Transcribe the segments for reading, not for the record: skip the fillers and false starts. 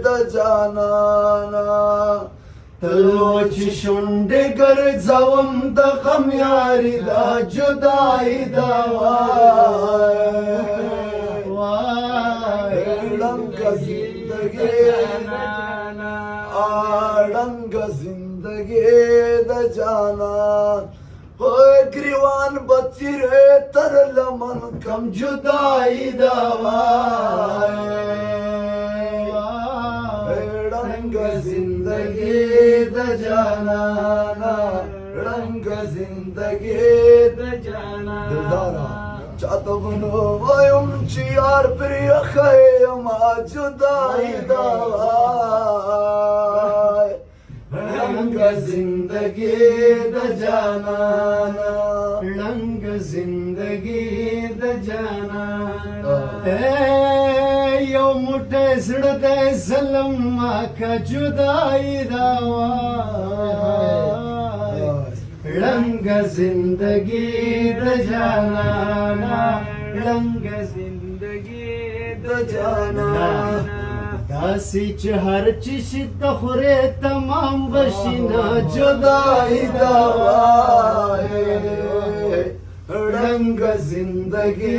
د جانانا تلو چې شونډې ګرځوم د غم یاري دا جدائی دا وای ړنګ زندګي ړنګ زندګي د جانان ہوئے گریوان بچیرے تر لمن کم جدائی دا وای رنگ زندگی دا جانانا رنگ زندگی دا جانانا دلدارا چاہتا بنو ویم چی یار پری خیم جدائی دا وای رنگ زندگی د جانانا رنگ زندگی د جانانا یو موټی زړه د ظلم ماکه جدائی دا وای رنگ زندگی د جانانا رنگ زندگی د جانانا داسی چه هر چیشی تخوره تمام بشینا جدائی دا وای رنگ زندگی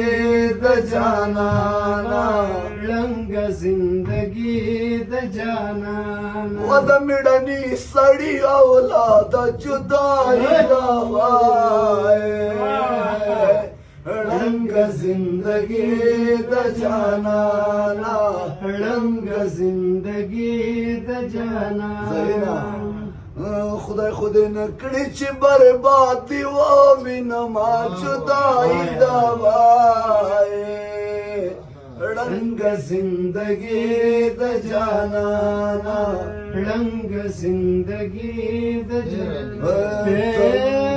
د جانانا رنگ زندگی د جانانا و د میړنی سړی اولاد جدائی دا وای رنگ زندگی د جانانا رنگ زندگی د جانانا خدای خود نکړي چې بربادي و وینما جدائی دا وای رنگ زندگی د جانانا رنگ زندگی د جانانا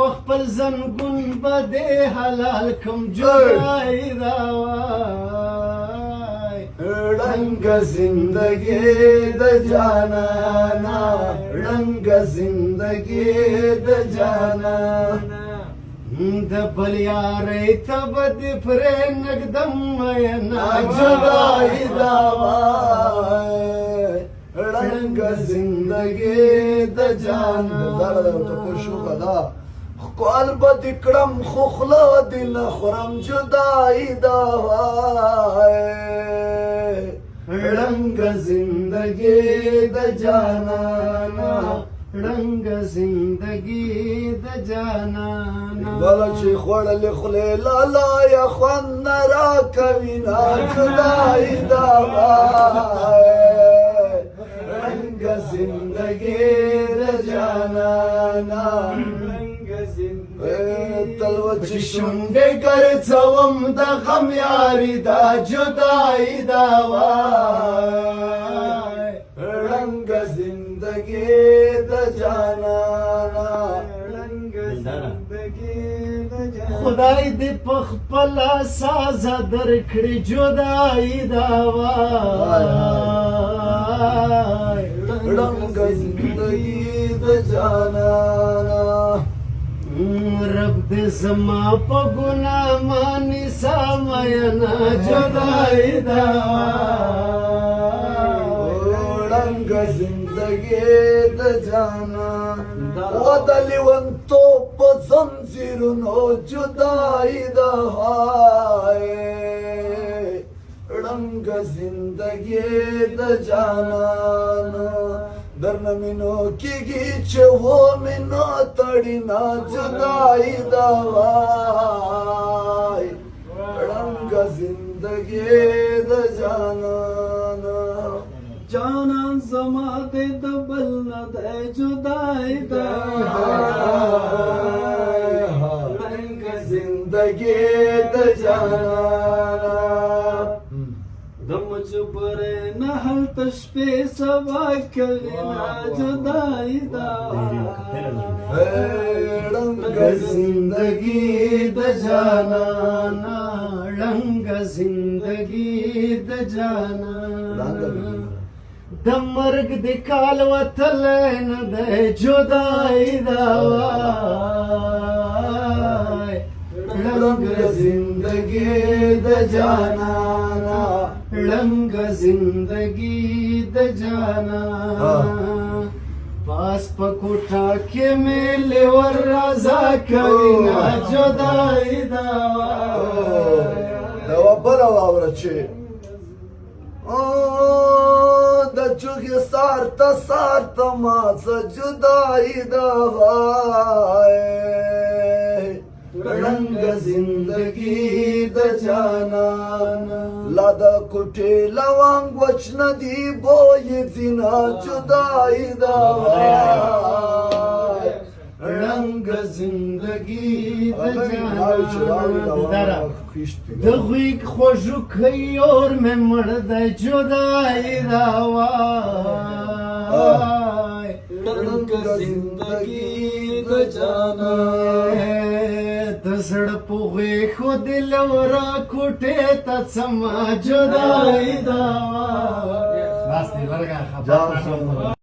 پخپل زنگون بده حلال کم جدائی دا وای رنگ زندگی د جانانا رنگ زندگی د جانانا د بل یارې تب د پر نقدم مینا جدائی دا وای رنگ زندگی د جانانا دا پوښو کدا قال بدکرم خوخلا دل خرم جدائی دا وای رنگ زندگی د جانانا رنگ زندگی د جانانا بل چې خوړل خله لالا یا خوان را کوینا جدائی دا وای رنگ زندگی د جانانا تلو چې شونډې ګرځوم د غم یاري دا جدائی دا وای رنگ زندگی د جانانا رنگ زندگی د جانانا خدای دې په خپل سازه درکړي جدائی دا وای رنگ زندگی د جانانا رب دې زما په ګناه مانی ساماینا جدائی دا رنگ زندگی د جانانا و د لیونتوب په زنځیرونو جدائی دا وای رنگ زندگی د جانانا درنا مینو کیږي چې و مینو تړینا جدائی دا وای رنگ زندگی د جانانا جانان زما دې د بل نه د جدائی دا رنگ زندگی د جانانا د مجبور نه هل تشپې سبا کوي نا جدائی دا رنگ زندگی د جانانا رنگ زندگی د جانانا د مرګ د کال وتل نه د جدائی دا وای رنگ زندگی د جانانا رنگ زندگی د جانانا پاس پکوټا کې مې ور رضا کوي نا جدائی دا بل واوره چې د چوغې سار ته ما څه جدائی دا رنگ زندگی د جانانا لا د کوټې لونګ وچ ندی بوی زینا جدائی دا رنگ زندگی د جانانا د غویګ خوږو کوي اور مې مړ د جدائی دا وای رنگ زندگی د جانانا تسړ پوغې خو دل ورا کوټه ته سما جدائی دا بس دی ورګه خبر